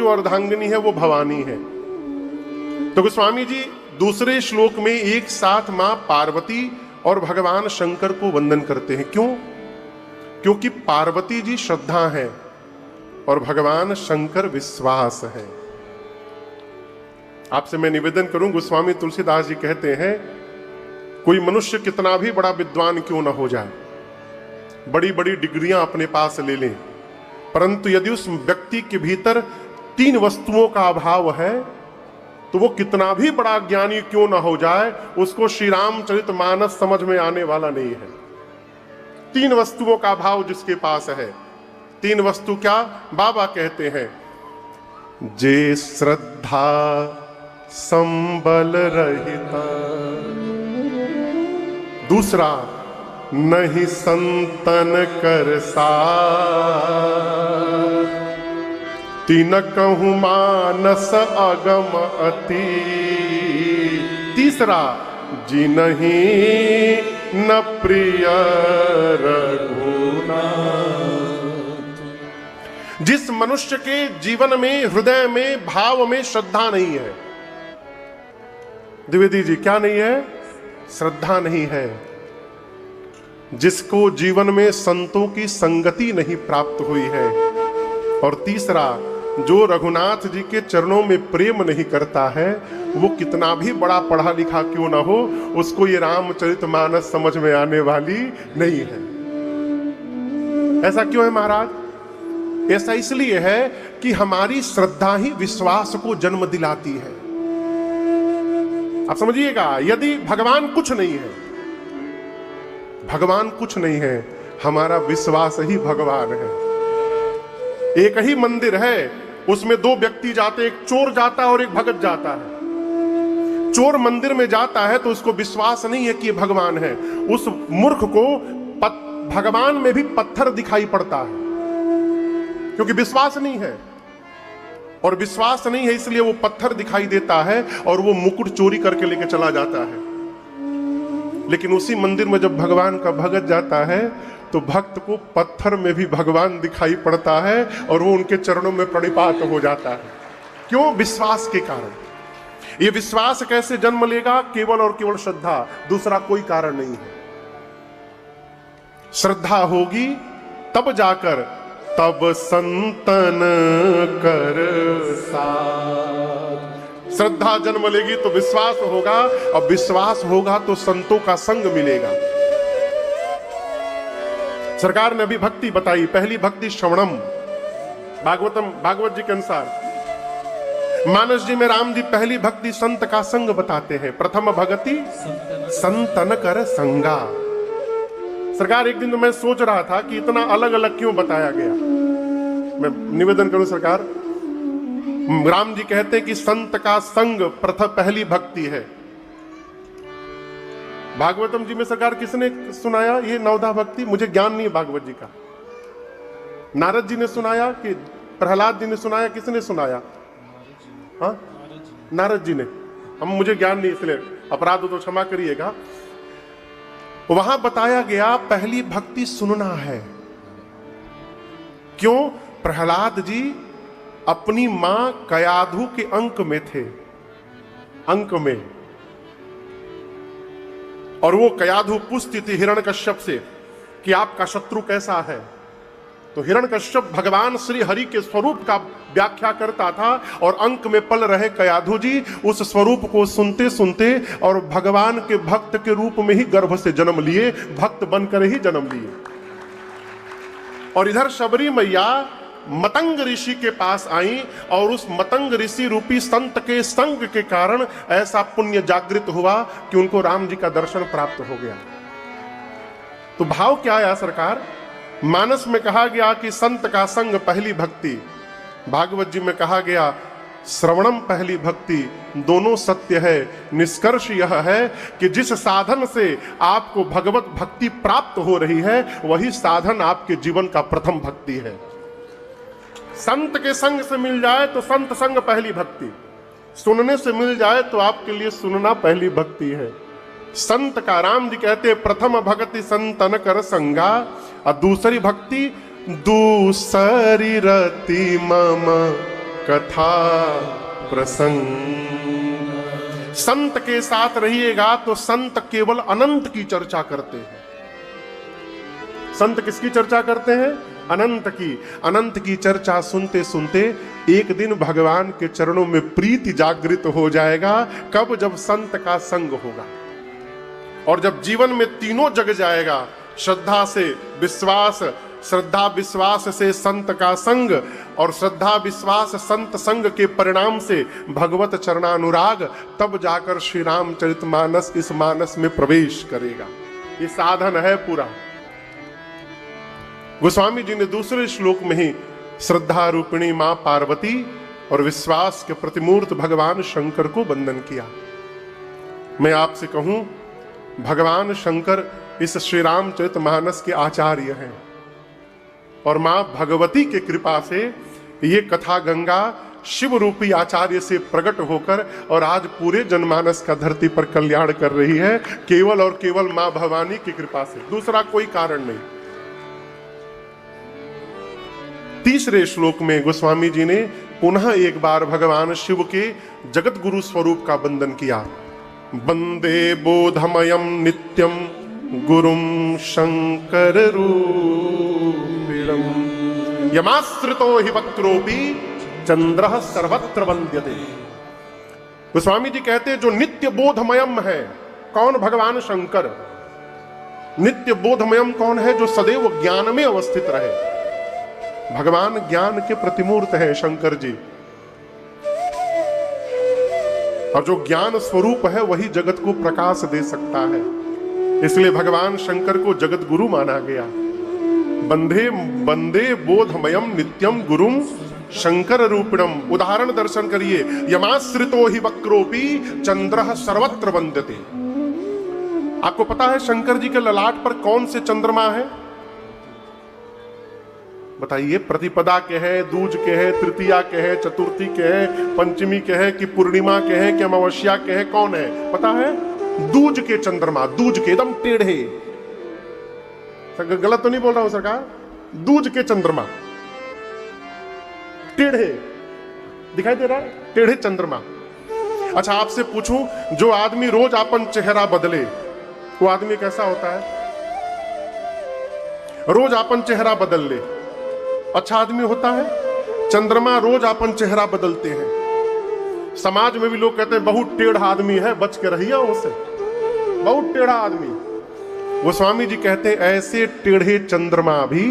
जो अर्धांगिनी है वो भवानी है। तो गोस्वामी जी दूसरे श्लोक में एक साथ मां पार्वती और भगवान शंकर को वंदन करते हैं। क्यों? क्योंकि पार्वती जी श्रद्धा है और भगवान शंकर विश्वास है। आपसे मैं निवेदन करूं, गोस्वामी तुलसीदास जी कहते हैं, कोई मनुष्य कितना भी बड़ा विद्वान क्यों ना हो जाए, बड़ी बड़ी डिग्रियां अपने पास ले लें, परंतु यदि उस व्यक्ति के भीतर 3 वस्तुओं का अभाव है तो वो कितना भी बड़ा ज्ञानी क्यों ना हो जाए, उसको श्री रामचरितमानस समझ में आने वाला नहीं है। 3 वस्तुओं का अभाव जिसके पास है, 3 वस्तु क्या? बाबा कहते हैं, जे श्रद्धा संबल रहिता, दूसरा नहीं संतन कर सार, तीन कहूं मानस अगम अति, तीसरा जी नहीं न प्रिय रघुनाथ। जिस मनुष्य के जीवन में, हृदय में, भाव में श्रद्धा नहीं है, द्विवेदी जी क्या नहीं है? श्रद्धा नहीं है। जिसको जीवन में संतों की संगति नहीं प्राप्त हुई है, और तीसरा जो रघुनाथ जी के चरणों में प्रेम नहीं करता है, वो कितना भी बड़ा पढ़ा लिखा क्यों ना हो, उसको ये रामचरितमानस समझ में आने वाली नहीं है। ऐसा क्यों है महाराज? ऐसा इसलिए है कि हमारी श्रद्धा ही विश्वास को जन्म दिलाती है। आप समझिएगा, यदि भगवान कुछ नहीं है, भगवान कुछ नहीं है, हमारा विश्वास ही भगवान है। एक ही मंदिर है, उसमें 2 व्यक्ति जाते, एक चोर जाता है और एक भगत जाता है। चोर मंदिर में जाता है तो उसको विश्वास नहीं है कि ये भगवान है। उस मूर्ख को भगवान में भी पत्थर दिखाई पड़ता है, क्योंकि विश्वास नहीं है। और विश्वास नहीं है इसलिए वो पत्थर दिखाई देता है और वो मुकुट चोरी करके लेके चला जाता है। लेकिन उसी मंदिर में जब भगवान का भगत जाता है तो भक्त को पत्थर में भी भगवान दिखाई पड़ता है और वो उनके चरणों में प्रणिपात हो जाता है। क्यों? विश्वास के कारण। ये विश्वास कैसे जन्म लेगा? केवल और केवल श्रद्धा, दूसरा कोई कारण नहीं है। श्रद्धा होगी तब जाकर, तब संतन कर साथ। श्रद्धा जन्म लेगी तो विश्वास होगा, और विश्वास होगा तो संतों का संग मिलेगा। सरकार ने अभी भक्ति बताई, पहली भक्ति श्रवणम, भागवत जी के अनुसार। मानस जी में राम जी पहली भक्ति संत का संग बताते हैं। प्रथम भक्ति संतन कर संगा। सरकार, एक दिन तो मैं सोच रहा था कि इतना अलग अलग क्यों बताया गया। मैं निवेदन करूं सरकार, राम जी कहते हैं कि संत का संग प्रथम पहली भक्ति है। भागवतम जी में सरकार किसने सुनाया ये 9धा भक्ति? मुझे ज्ञान नहीं है भागवत जी का। नारद जी ने सुनाया कि प्रहलाद जी ने सुनाया? किसने सुनाया? हाँ, नारद जी ने। हम मुझे ज्ञान नहीं, इसलिए अपराध हो तो क्षमा करिएगा। वहां बताया गया पहली भक्ति सुनना है। क्यों? प्रहलाद जी अपनी मां कयाधु के अंक में थे, अंक में, और वो कयाधु पूछती थी हिरण्यकश्यप से कि आपका शत्रु कैसा है। तो हिरण्यकश्यप भगवान श्री हरि के स्वरूप का व्याख्या करता था, और अंक में पल रहे कयाधु जी उस स्वरूप को सुनते सुनते और भगवान के भक्त के रूप में ही गर्भ से जन्म लिए, भक्त बनकर ही जन्म लिए। और इधर शबरी मैया मतंग ऋषि के पास आई, और उस मतंग ऋषि रूपी संत के संग के कारण ऐसा पुण्य जागृत हुआ कि उनको राम जी का दर्शन प्राप्त हो गया। तो भाव क्या आया सरकार? मानस में कहा गया कि संत का संग पहली भक्ति, भागवत जी में कहा गया श्रवणम पहली भक्ति। दोनों सत्य है। निष्कर्ष यह है कि जिस साधन से आपको भगवत भक्ति प्राप्त हो रही है, वही साधन आपके जीवन का प्रथम भक्ति है। संत के संग से मिल जाए तो संत संग पहली भक्ति, सुनने से मिल जाए तो आपके लिए सुनना पहली भक्ति है। संत का, राम जी कहते हैं प्रथम भक्ति संतन कर संगा, और दूसरी भक्ति दूसरी रति मम कथा प्रसंग। संत के साथ रहिएगा तो संत केवल अनंत की चर्चा करते हैं। संत किसकी चर्चा करते हैं? अनंत की। अनंत की चर्चा सुनते सुनते एक दिन भगवान के चरणों में प्रीति जागृत हो जाएगा। कब? जब संत का संग होगा। और जब जीवन में तीनों जग जाएगा, श्रद्धा से विश्वास, श्रद्धा विश्वास से संत का संग, और श्रद्धा विश्वास संत संग के परिणाम से भगवत चरणानुराग, तब जाकर श्री रामचरितमानस इस मानस में प्रवेश करेगा। ये साधन है पूरा। गोस्वामी जी ने दूसरे श्लोक में ही श्रद्धा रूपिणी मां पार्वती और विश्वास के प्रतिमूर्त भगवान शंकर को वंदन किया। मैं आपसे कहूं, भगवान शंकर इस श्री रामचरितमानस के आचार्य हैं, और मां भगवती के कृपा से ये कथा गंगा शिव रूपी आचार्य से प्रकट होकर और आज पूरे जनमानस का धरती पर कल्याण कर रही है, केवल और केवल मां भवानी की कृपा से, दूसरा कोई कारण नहीं। तीसरे श्लोक में गोस्वामी जी ने पुनः एक बार भगवान शिव के जगत गुरु स्वरूप का वंदन किया। वंदे बोधमयम नित्यम गुरुम शंकर रूपिणम यमाश्रितो हि वक्त्रोपि चंद्रः सर्वत्र वंद्यते। गोस्वामी जी कहते हैं जो नित्य बोधमयम है, कौन? भगवान शंकर। नित्य बोधमयम कौन है? जो सदैव ज्ञान में अवस्थित रहे। भगवान ज्ञान के प्रतिमूर्त है शंकर जी, और जो ज्ञान स्वरूप है वही जगत को प्रकाश दे सकता है। इसलिए भगवान शंकर को जगत गुरु माना गया। बंदे बंदे बोधमयम नित्यम गुरुम शंकर रूपिणम। उदाहरण दर्शन करिए, यमाश्रितो हि वक्रोपि चंद्रः सर्वत्र वंद्यते। आपको पता है शंकर जी के ललाट पर कौन से चंद्रमा है? बताइए। प्रतिपदा के हैं, दूज के हैं, तृतीया के हैं, चतुर्थी के हैं, पंचमी के हैं, कि पूर्णिमा के हैं, कि अमावस्या के हैं? कौन है पता है? दूज के चंद्रमा। दूज के, एकदम टेढ़े, गलत तो नहीं बोल रहा हूं सरकार? दूज के चंद्रमा टेढ़े दिखाई दे रहा है, टेढ़े चंद्रमा। अच्छा आपसे पूछूं, जो आदमी रोज अपन चेहरा बदले वो आदमी कैसा होता है? रोज अपन चेहरा बदल ले, अच्छा आदमी होता है? चंद्रमा रोज अपन चेहरा बदलते हैं। समाज में भी लोग कहते हैं बहुत टेढ़ा आदमी है, बच के रहिए उससे, बहुत टेढ़ा आदमी। गोस्वामी जी कहते हैं ऐसे टेढ़े चंद्रमा भी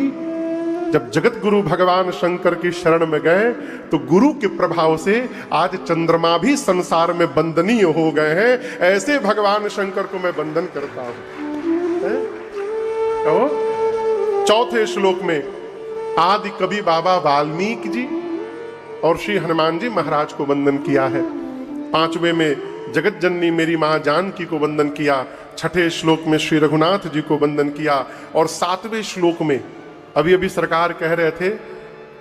जब जगत गुरु भगवान शंकर की शरण में गए तो गुरु के प्रभाव से आज चंद्रमा भी संसार में वंदनीय हो गए हैं। ऐसे भगवान शंकर को मैं वंदन करता हूं। कहो। चौथे श्लोक में आदि कवि बाबा वाल्मीकि जी और श्री हनुमान जी महाराज को वंदन किया है। पांचवें में जगत जननी मेरी मां जानकी को वंदन किया। छठे श्लोक में श्री रघुनाथ जी को वंदन किया। और सातवें श्लोक में अभी अभी सरकार कह रहे थे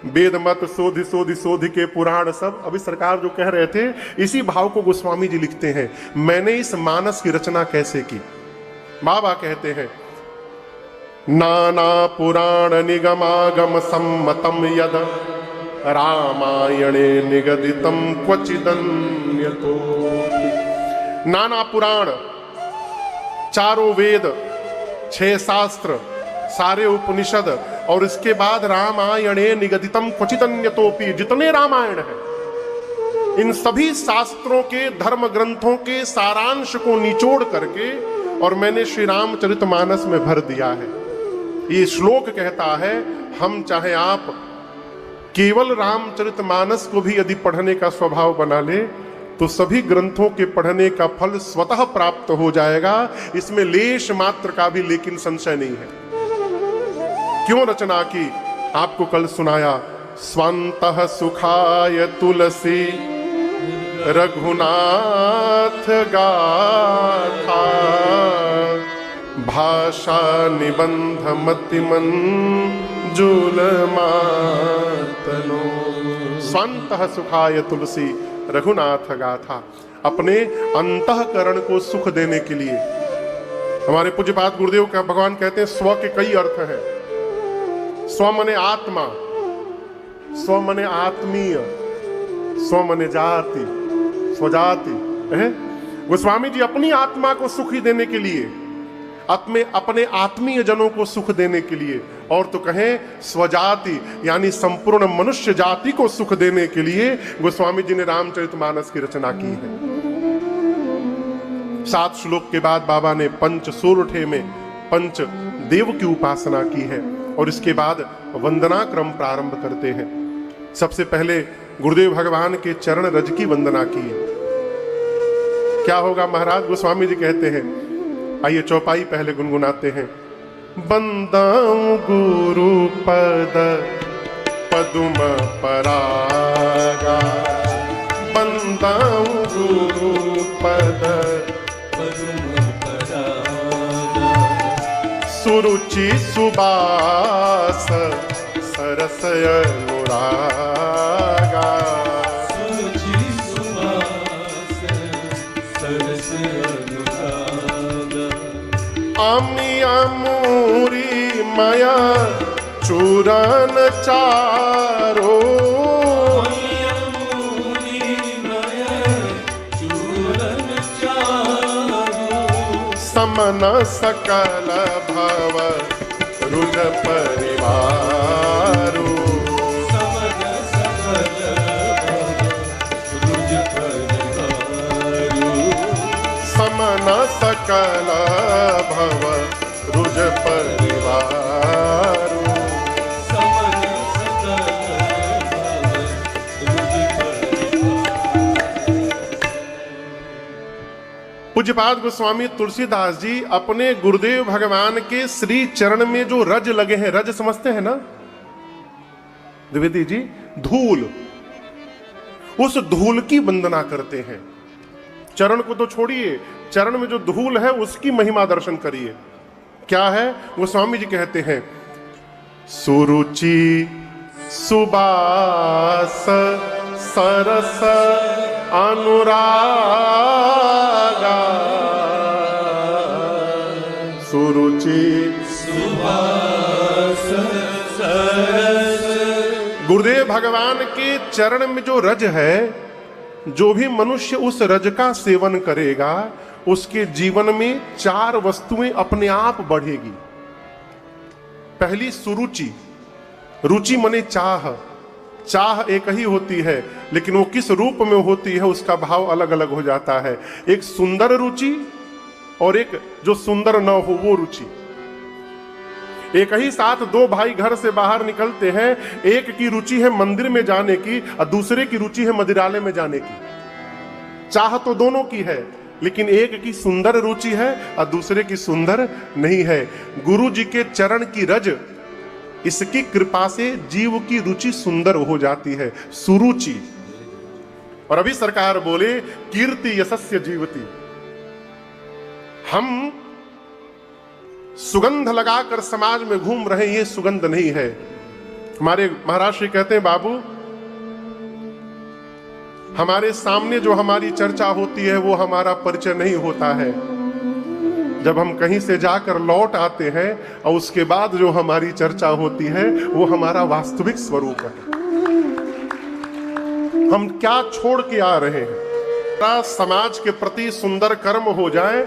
वेद मत सोधि सोधि सोधि के पुराण सब, अभी सरकार जो कह रहे थे इसी भाव को गोस्वामी जी लिखते हैं। मैंने इस मानस की रचना कैसे की? बाबा कहते हैं नाना पुराण निगमागम सम्मतम यद रामायणे निगदितम क्वचिदन्यतो। नाना पुराण, चारों वेद, 6 शास्त्र, सारे उपनिषद, और इसके बाद रामायणे निगदितम क्वचिदन्यतोपि, जितने रामायण है इन सभी शास्त्रों के धर्म ग्रंथों के सारांश को निचोड़ करके और मैंने श्री रामचरितमानस में भर दिया है। ये श्लोक कहता है हम चाहे आप केवल रामचरितमानस को भी यदि पढ़ने का स्वभाव बना ले तो सभी ग्रंथों के पढ़ने का फल स्वतः प्राप्त हो जाएगा। इसमें लेश मात्र का भी लेकिन संशय नहीं है। क्यों रचना की? आपको कल सुनाया, स्वंतः सुखाय तुलसी रघुनाथ गाथा भाषा निबंध मतिमन जुलमातनो। स्वंतः सुखाय तुलसी रघुनाथ गाथा, अपने अंतःकरण को सुख देने के लिए। हमारे पूज्यपाद गुरुदेव का भगवान कहते हैं स्व के कई अर्थ हैं। स्व मने आत्मा, स्व मने आत्मीय, स्वमने जाति स्वजाति है। गोस्वामी जी अपनी आत्मा को सुखी देने के लिए, अपने आत्मीय जनों को सुख देने के लिए, और तो कहें स्वजाति यानी संपूर्ण मनुष्य जाति को सुख देने के लिए गोस्वामी जी ने रामचरितमानस की रचना की है। 7 श्लोक के बाद बाबा ने पंच सोरठे में पंच देव की उपासना की है और इसके बाद वंदना क्रम प्रारंभ करते हैं। सबसे पहले गुरुदेव भगवान के चरण रज की वंदना की है। क्या होगा महाराज? गोस्वामी जी कहते हैं, आइए चौपाई पहले गुनगुनाते हैं। बंदाऊं गुरु पद पदुम परागा, बंदाऊं गुरु पद पदुम परागा, सुरुचि सुबास सरस अनुरागा, आमिया मूरी माया चूरन चारो, समन सकल भव रुज परिवारो, समन सकल भव रुज परिवारो, पूज्यपाद गोस्वामी तुलसीदास जी अपने गुरुदेव भगवान के श्री चरण में जो रज लगे हैं, रज समझते हैं ना द्विवेदी जी, धूल, उस धूल की वंदना करते हैं। चरण को तो छोड़िए, चरण में जो धूल है उसकी महिमा दर्शन करिए। क्या है? गोस्वामी जी कहते हैं, सुरुचि सुबास सरस अनुरागा, सुरुचि सुबास सरस। गुरुदेव भगवान के चरण में जो रज है, जो भी मनुष्य उस रज का सेवन करेगा उसके जीवन में 4 वस्तुएं अपने आप बढ़ेगी। पहली सुरुचि, रुचि माने चाह, चाह एक ही होती है लेकिन वो किस रूप में होती है उसका भाव अलग अलग हो जाता है। एक सुंदर रुचि और एक जो सुंदर न हो वो रुचि। एक ही साथ 2 भाई घर से बाहर निकलते हैं, एक की रुचि है मंदिर में जाने की और दूसरे की रुचि है मदिरालय में जाने की। चाह तो दोनों की है लेकिन एक की सुंदर रुचि है और दूसरे की सुंदर नहीं है। गुरु जी के चरण की रज, इसकी कृपा से जीव की रुचि सुंदर हो जाती है, सुरुचि। और अभी सरकार बोले कीर्ति यशस्य जीवती। हम सुगंध लगाकर समाज में घूम रहे, ये सुगंध नहीं है। हमारे महाराज श्री कहते हैं, बाबू हमारे सामने जो हमारी चर्चा होती है वो हमारा परिचय नहीं होता है। जब हम कहीं से जाकर लौट आते हैं और उसके बाद जो हमारी चर्चा होती है वो हमारा वास्तविक स्वरूप है। हम क्या छोड़ के आ रहे हैं। समाज के प्रति सुंदर कर्म हो जाए,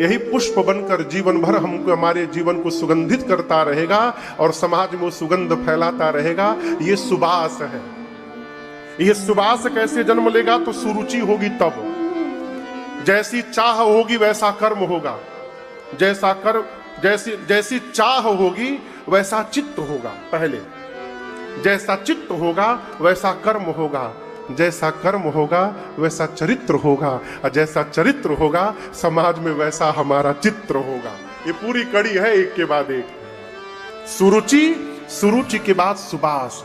यही पुष्प बनकर जीवन भर हमको, हमारे जीवन को सुगंधित करता रहेगा और समाज में सुगंध फैलाता रहेगा। ये सुबास है। ये सुबास कैसे जन्म लेगा? तो सुरुचि होगी तब। जैसी चाह होगी वैसा कर्म होगा, जैसा कर्म जैसी चाह होगी वैसा चित्त होगा। पहले जैसा चित्त होगा वैसा कर्म होगा, जैसा कर्म होगा वैसा चरित्र होगा, और जैसा चरित्र होगा समाज में वैसा हमारा चित्र होगा। ये पूरी कड़ी है, एक के बाद एक। सुरुचि, सुरुचि के बाद सुबास।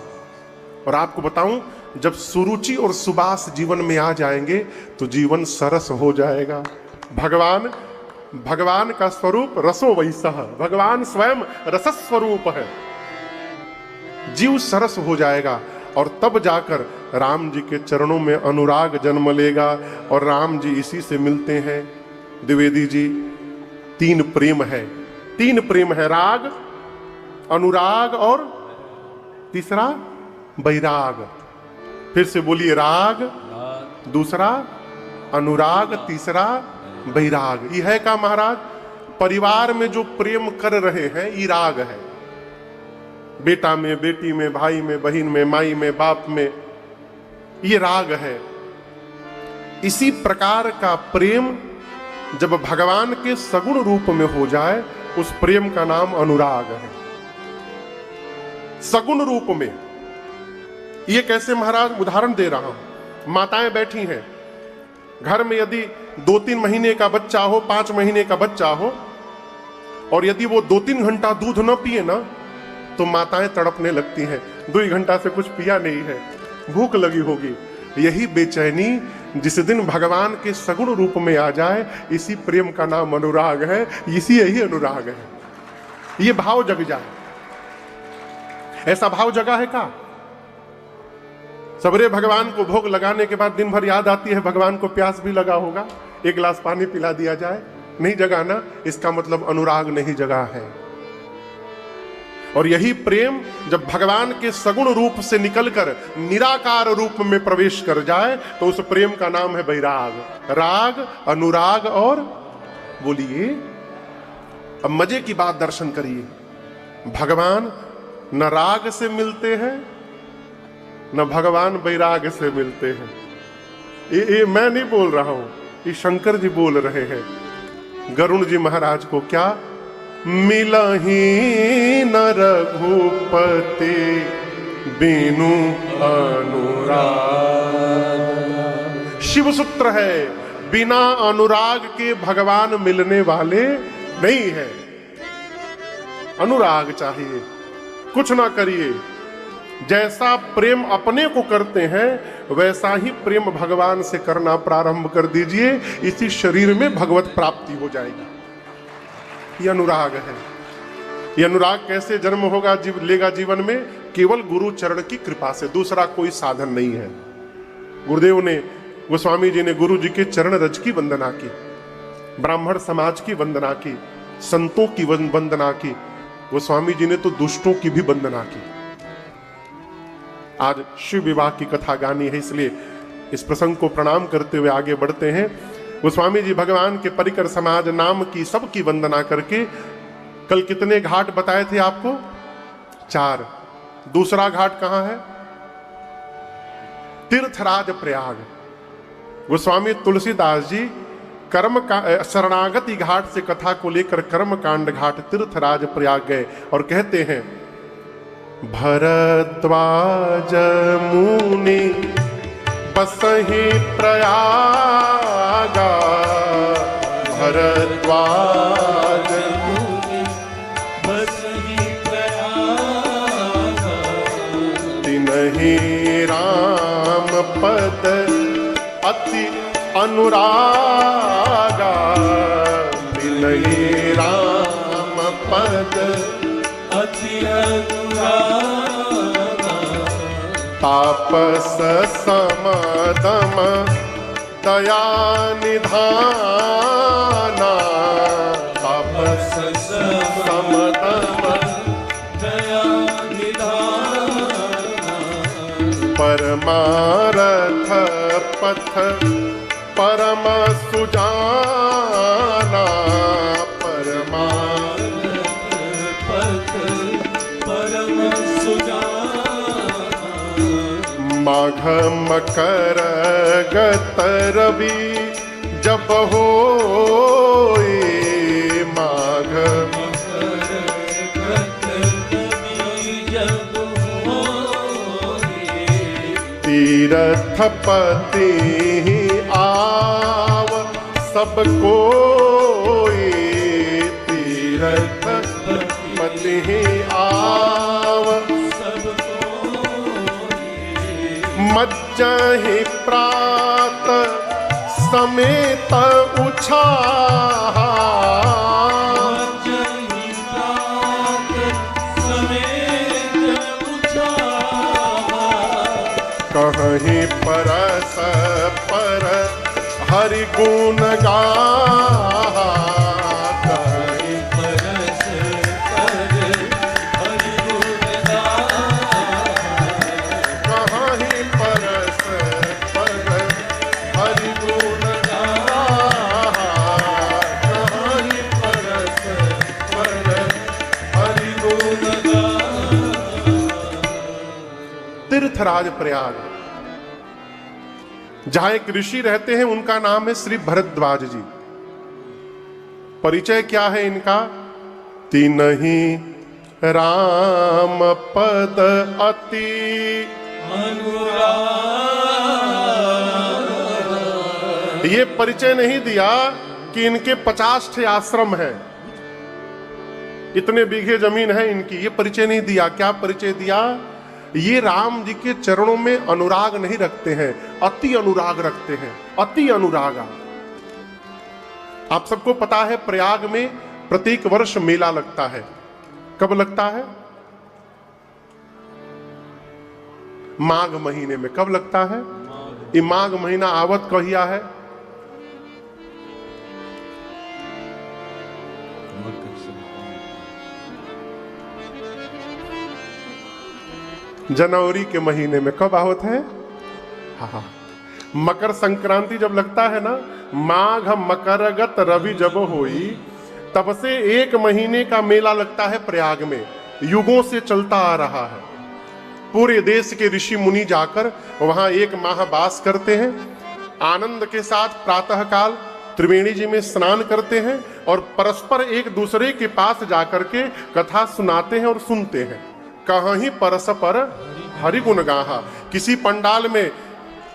और आपको बताऊं, जब सुरुचि और सुबास जीवन में आ जाएंगे तो जीवन सरस हो जाएगा। भगवान का स्वरूप रसो वैसा, भगवान स्वयं रस स्वरूप है। जीव सरस हो जाएगा और तब जाकर राम जी के चरणों में अनुराग जन्म लेगा। और राम जी इसी से मिलते हैं। द्विवेदी जी, 3 प्रेम है, 3 प्रेम है, राग, अनुराग और तीसरा वैराग। फिर से बोलिए, राग, दूसरा अनुराग, तीसरा वैराग। ये है का महाराज? परिवार में जो प्रेम कर रहे हैं ये राग है। बेटा में, बेटी में, भाई में, बहन में, माई में, बाप में, ये राग है। इसी प्रकार का प्रेम जब भगवान के सगुण रूप में हो जाए उस प्रेम का नाम अनुराग है। सगुण रूप में। ये कैसे महाराज? उदाहरण दे रहा हूं। माताएं बैठी हैं घर में, यदि 2-3 महीने का बच्चा हो, 5 महीने का बच्चा हो, और यदि वो 2-3 घंटा दूध न पिए ना तो माताएं तड़पने लगती हैं, 2 घंटा से कुछ पिया नहीं है, भूख लगी होगी। यही बेचैनी जिस दिन भगवान के सगुण रूप में आ जाए, इसी प्रेम का नाम अनुराग है। इसी यही अनुराग है। ये भाव जग जाए। ऐसा भाव जगा है का? सबरे भगवान को भोग लगाने के बाद दिन भर याद आती है, भगवान को प्यास भी लगा होगा, 1 गिलास पानी पिला दिया जाए। नहीं जगा ना, इसका मतलब अनुराग नहीं जगा है। और यही प्रेम जब भगवान के सगुण रूप से निकलकर निराकार रूप में प्रवेश कर जाए तो उस प्रेम का नाम है वैराग। राग, अनुराग और बोलिए। अब मजे की बात दर्शन करिए, भगवान न राग से मिलते हैं न भगवान वैराग से मिलते हैं। ये मैं नहीं बोल रहा हूं, ये शंकर जी बोल रहे हैं। गरुण जी महाराज को क्या मिलही न रघुपति बिनु अनुराग। शिव सूत्र है, बिना अनुराग के भगवान मिलने वाले नहीं है। अनुराग चाहिए, कुछ ना करिए। जैसा प्रेम अपने को करते हैं वैसा ही प्रेम भगवान से करना प्रारंभ कर दीजिए, इसी शरीर में भगवत प्राप्ति हो जाएगी। ये अनुराग है। ये अनुराग कैसे जन्म होगा, लेगा जीवन में? केवल गुरु चरण की कृपा से, दूसरा कोई साधन नहीं है। गुरुदेव ने, गोस्वामी जी ने गुरु जी के चरण रज की वंदना की, ब्राह्मण समाज की वंदना की, संतों की वंदना की, गोस्वामी जी ने तो दुष्टों की भी वंदना की। आज शिव विवाह की कथा गानी है, इसलिए इस प्रसंग को प्रणाम करते हुए आगे बढ़ते हैं। गोस्वामी जी भगवान के परिकर समाज नाम की सबकी वंदना करके, कल कितने घाट बताए थे आपको? 4। दूसरा घाट कहां है? तीर्थराज प्रयाग। गोस्वामी तुलसीदास जी कर्म का शरणागति घाट से कथा को लेकर कर्म कांड घाट तीर्थराज प्रयाग गए और कहते हैं, भरद्वाज मुनि बसहि प्रयागा, भरद्वाज मुनि बसहि प्रयागा, तिन्हि राम पद अति अनुरागा, तिन्हि राम पद अति अनुरागा, तापस समदम दया निधाना, तापस समदम दया निधाना, परमारथ पथ परम सुजाना, परमारथ पथ परम सुजाना, माघ मकर गत रवि जब होई, माघ मकर गत रवि जब होई, तीर्थपति आव सब कोई, तीर्थपति आव सब कोई, मज्जहि प्रात समेत उछाहा, मज्जहि प्रात समेत उछाहा, कहीं परस पर हरि गुण गाहा, कहीं परस पर हरि गुण गाहा, कहीं परस राज प्रयाग। जहां एक ऋषि रहते हैं उनका नाम है श्री भरद्वाज जी। परिचय क्या है इनका? तिन्हि राम पद अति अनुराग। ये परिचय नहीं दिया कि इनके 50 ठे आश्रम है, इतने बीघे जमीन है इनकी, ये परिचय नहीं दिया। क्या परिचय दिया? ये राम जी के चरणों में अनुराग नहीं रखते हैं, अति अनुराग रखते हैं, अति अनुराग। आप सबको पता है प्रयाग में प्रत्येक वर्ष मेला लगता है। कब लगता है? माघ महीने में। कब लगता है? ये माघ महीना आवत कहिया है? जनवरी के महीने में। कब आवत है? हाँ, मकर संक्रांति जब लगता है ना, माघ मकरगत रवि जब होई, तब से 1 महीने का मेला लगता है प्रयाग में। युगों से चलता आ रहा है। पूरे देश के ऋषि मुनि जाकर वहां 1 माह वास करते हैं। आनंद के साथ प्रातः काल त्रिवेणी जी में स्नान करते हैं और परस्पर एक दूसरे के पास जाकर के कथा सुनाते हैं और सुनते हैं। कहीं परस्पर हरि गुण गाहा। किसी पंडाल में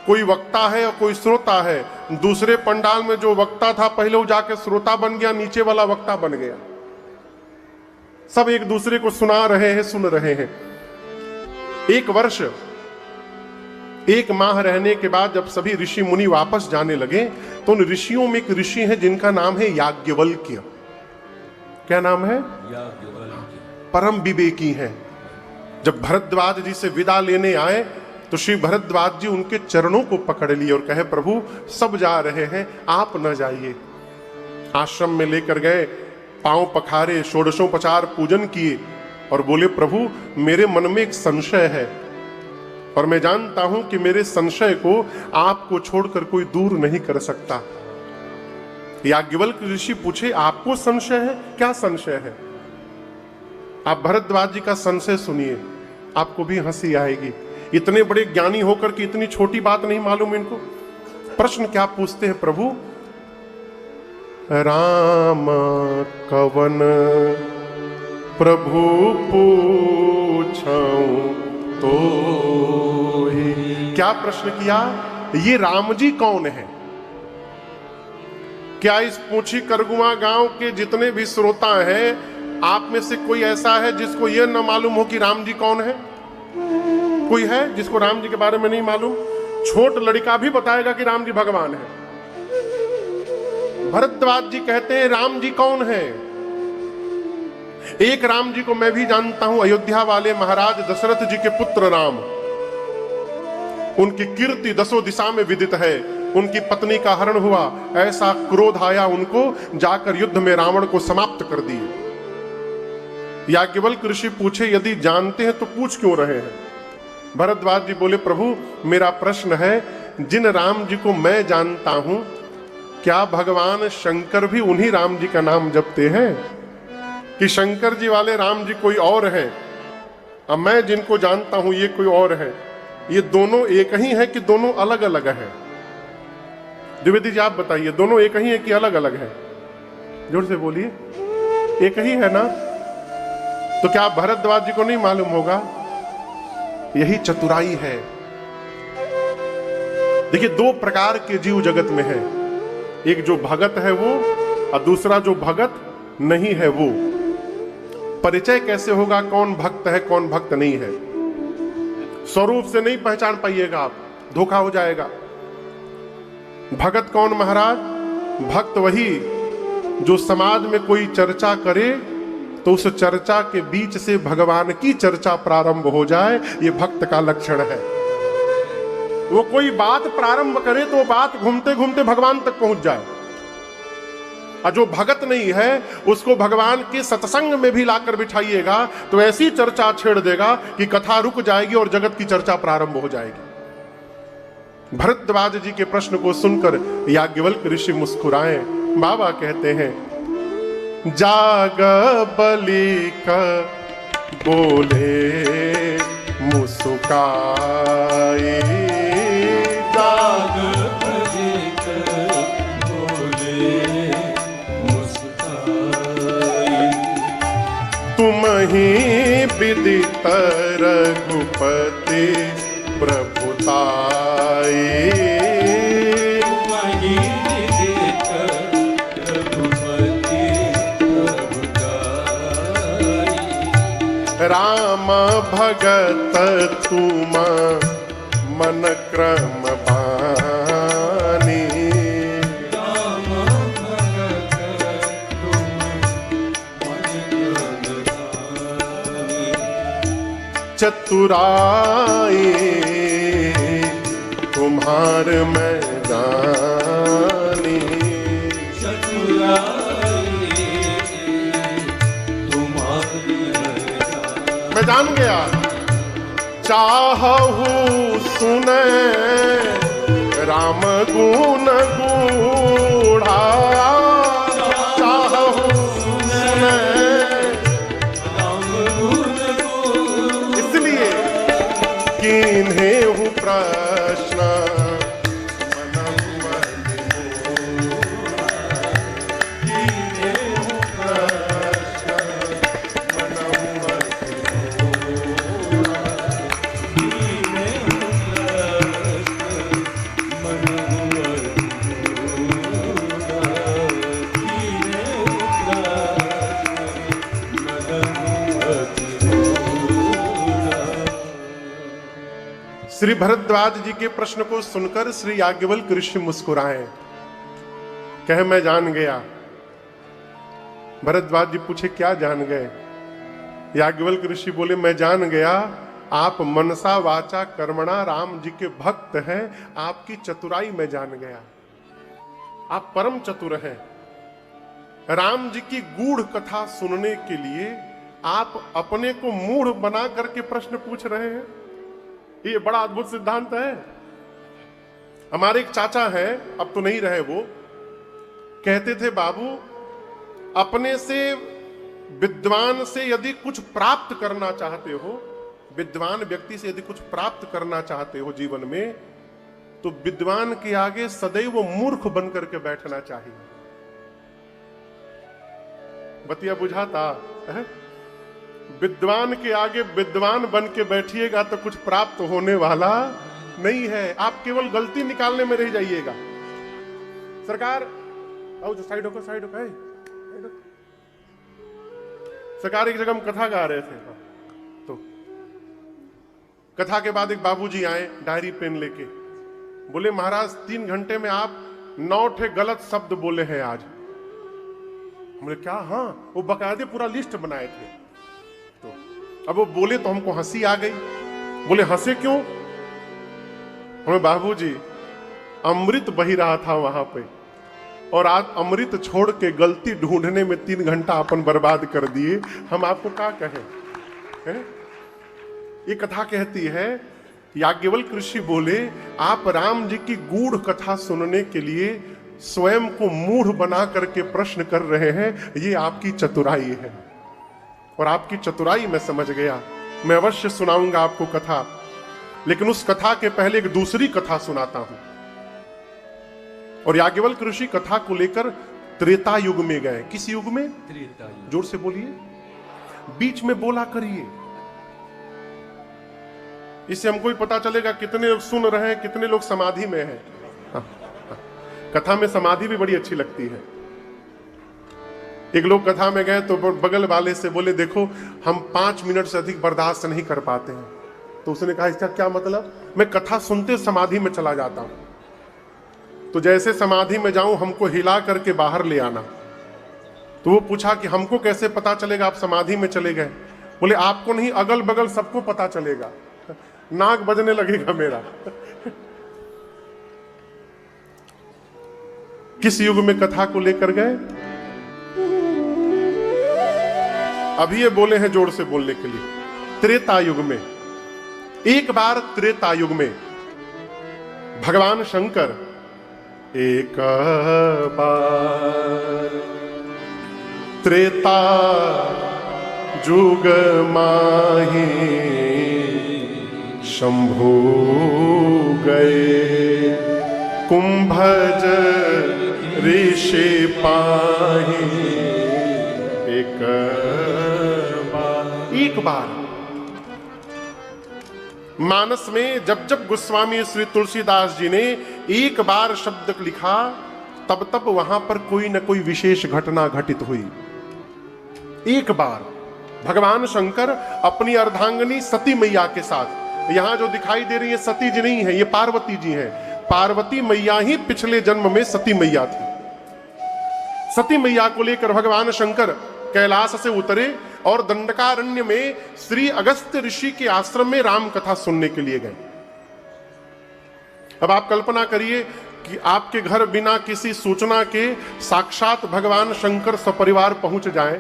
कोई वक्ता है और कोई श्रोता है, दूसरे पंडाल में जो वक्ता था पहले वो जाके श्रोता बन गया, नीचे वाला वक्ता बन गया। सब एक दूसरे को सुना रहे हैं, सुन रहे हैं। 1 वर्ष 1 माह रहने के बाद जब सभी ऋषि मुनि वापस जाने लगे तो उन ऋषियों में एक ऋषि है जिनका नाम है याज्ञवल्क्य। क्या नाम है? याज्ञवल्क्य। परम विवेकी हैं। जब भरद्वाज जी से विदा लेने आए तो श्री भरद्वाज जी उनके चरणों को पकड़ लिए और कहे, प्रभु सब जा रहे हैं, आप न जाइए। आश्रम में लेकर गए, पांव पखारे, षोडशोपचार पूजन किए और बोले, प्रभु मेरे मन में एक संशय है और मैं जानता हूं कि मेरे संशय को आपको छोड़कर कोई दूर नहीं कर सकता। याज्ञवल्क्य ऋषि पूछे, आपको संशय है? क्या संशय है? आप भरद्वाज जी का संशय सुनिए, आपको भी हंसी आएगी। इतने बड़े ज्ञानी होकर कि इतनी छोटी बात नहीं मालूम इनको। प्रश्न क्या पूछते हैं प्रभु? राम कवन प्रभु पूछऊं तो ही। क्या प्रश्न किया? ये राम जी कौन है? क्या इस पूछी करगुआ गांव के जितने भी श्रोता हैं, आप में से कोई ऐसा है जिसको यह न मालूम हो कि राम जी कौन है? कोई है जिसको राम जी के बारे में नहीं मालूम? छोट लड़का भी बताएगा कि राम जी भगवान है। भरद्वाज जी कहते हैं, राम जी कौन है? एक राम जी को मैं भी जानता हूं, अयोध्या वाले महाराज दशरथ जी के पुत्र राम। उनकी कीर्ति 10 दिशा में विदित है। उनकी पत्नी का हरण हुआ, ऐसा क्रोध आया उनको, जाकर युद्ध में रावण को समाप्त कर दिए। याज्ञवल्क्य ऋषि पूछे, यदि जानते हैं तो पूछ क्यों रहे हैं? भरद्वाज जी बोले, प्रभु मेरा प्रश्न है, जिन राम जी को मैं जानता हूं, क्या भगवान शंकर भी उन्हीं राम जी का नाम जपते हैं कि शंकर जी वाले राम जी कोई और हैं? अब मैं जिनको जानता हूं ये कोई और है। ये दोनों एक ही है कि दोनों अलग अलग हैं? द्विवेदी जी आप बताइए, दोनों एक ही है कि अलग अलग है? जोर से बोलिए। एक ही है ना? तो क्या भरद्वाज जी को नहीं मालूम होगा? यही चतुराई है। देखिए, 2 प्रकार के जीव जगत में है। एक जो भगत है वो, और दूसरा जो भगत नहीं है वो। परिचय कैसे होगा कौन भक्त है कौन भक्त नहीं है? स्वरूप से नहीं पहचान पाइएगा आप, धोखा हो जाएगा। भगत कौन महाराज? भक्त वही जो समाज में कोई चर्चा करे तो उस चर्चा के बीच से भगवान की चर्चा प्रारंभ हो जाए, ये भक्त का लक्षण है। वो कोई बात प्रारंभ करे तो वो बात घूमते घूमते भगवान तक पहुंच जाए। और जो भगत नहीं है उसको भगवान के सत्संग में भी लाकर बिठाइएगा तो ऐसी चर्चा छेड़ देगा कि कथा रुक जाएगी और जगत की चर्चा प्रारंभ हो जाएगी। भरद्वाज जी के प्रश्न को सुनकर याज्ञवल्क्य ऋषि मुस्कुराए। बाबा कहते हैं, जाग बलि का बोले मुस्काए, जाग अधिक बोले मुस्काए। तुम ही विदित रघुपति प्रभुताए, वही विदित रघुपति प्रभुताई। राम भगत तुम मन क्रम बानी, राम भगत तुम मन क्रम बानी। चतुराई तुम्हार मैं जानी, चतुराई तुम्हारी मैं जान गया। चाहू सुने राम गुण गूढ़ा, चाहू सुने राम गुण गुण। इसलिए किन्हें हूँ प्रश्न श्री भरद्वाज जी के प्रश्न को सुनकर श्री याज्ञवल्क्य ऋषि मुस्कुराए, कहे मैं जान गया। भरद्वाज जी पूछे क्या जान गए? याज्ञवल्क्य ऋषि बोले मैं जान गया आप मनसा वाचा कर्मणा राम जी के भक्त हैं, आपकी चतुराई में जान गया। आप परम चतुर हैं। राम जी की गूढ़ कथा सुनने के लिए आप अपने को मूढ़ बना करके प्रश्न पूछ रहे हैं। ये बड़ा अद्भुत सिद्धांत है। हमारे एक चाचा हैं, अब तो नहीं रहे, वो कहते थे बाबू अपने से विद्वान से यदि कुछ प्राप्त करना चाहते हो, विद्वान व्यक्ति से यदि कुछ प्राप्त करना चाहते हो जीवन में, तो विद्वान के आगे सदैव मूर्ख बन करके बैठना चाहिए। बतिया बुझाता है? विद्वान के आगे विद्वान बन के बैठिएगा तो कुछ प्राप्त होने वाला नहीं है, आप केवल गलती निकालने में रह जाइएगा। सरकार आओ, साइड होकर साइड होकर सरकार एक जगह हम कथा गा रहे थे, तो कथा के बाद एक बाबूजी आए डायरी पेन लेके, बोले महाराज 3 घंटे में आप 9 ठे गलत शब्द बोले हैं आज। हमने क्या? हाँ, वो बकायदे पूरा लिस्ट बनाए थे। तो अब वो बोले तो हमको हंसी आ गई। बोले हंसे क्यों? हमें बाबूजी अमृत बही रहा था वहां पे, और आज अमृत छोड़ के गलती ढूंढने में 3 घंटा अपन बर्बाद कर दिए। हम आपको क्या कहें? ये कथा कहती है, याज्ञवल्क्य ऋषि बोले आप राम जी की गूढ़ कथा सुनने के लिए स्वयं को मूढ़ बना करके प्रश्न कर रहे हैं, ये आपकी चतुराई है। और आपकी चतुराई मैं समझ गया। मैं अवश्य सुनाऊंगा आपको कथा, लेकिन उस कथा के पहले एक दूसरी कथा सुनाता हूं। और याज्ञवल्क्य ऋषि कथा को लेकर त्रेता युग में गए। किस युग में? त्रेता युग। जोर से बोलिए, बीच में बोला करिए, इससे हमको भी पता चलेगा कितने लोग सुन रहे हैं, कितने लोग समाधि में हैं। कथा में समाधि भी बड़ी अच्छी लगती है। एक लोग कथा में गए तो बगल वाले से बोले देखो हम 5 मिनट से अधिक बर्दाश्त नहीं कर पाते हैं। तो उसने कहा इसका क्या मतलब? मैं कथा सुनते समाधि में चला जाता हूं, तो जैसे समाधि में जाऊं हमको हिला करके बाहर ले आना। तो वो पूछा कि हमको कैसे पता चलेगा आप समाधि में चले गए? बोले आपको नहीं, अगल बगल सबको पता चलेगा, नाक बजने लगेगा मेरा। किस युग में कथा को लेकर गए? अभी ये बोले हैं जोर से बोलने के लिए, त्रेता युग में। एक बार त्रेता युग में भगवान शंकर एक बार त्रेता युग माही शंभु गए कुंभज ऋषि पाहि एक बार। मानस में जब जब गोस्वामी श्री तुलसीदास जी ने एक बार शब्द लिखा, तब तब वहां पर कोई न कोई विशेष घटना घटित हुई। एक बार भगवान शंकर अपनी अर्धांगिनी सती मैया के साथ, यहां जो दिखाई दे रही है सती जी नहीं है, ये पार्वती जी हैं। पार्वती मैया ही पिछले जन्म में सती मैया थी। सती मैया को लेकर भगवान शंकर कैलाश से उतरे और दंडकारण्य में श्री अगस्त्य ऋषि के आश्रम में राम कथा सुनने के लिए गए। अब आप कल्पना करिए कि आपके घर बिना किसी सूचना के साक्षात भगवान शंकर सपरिवार पहुंच जाएं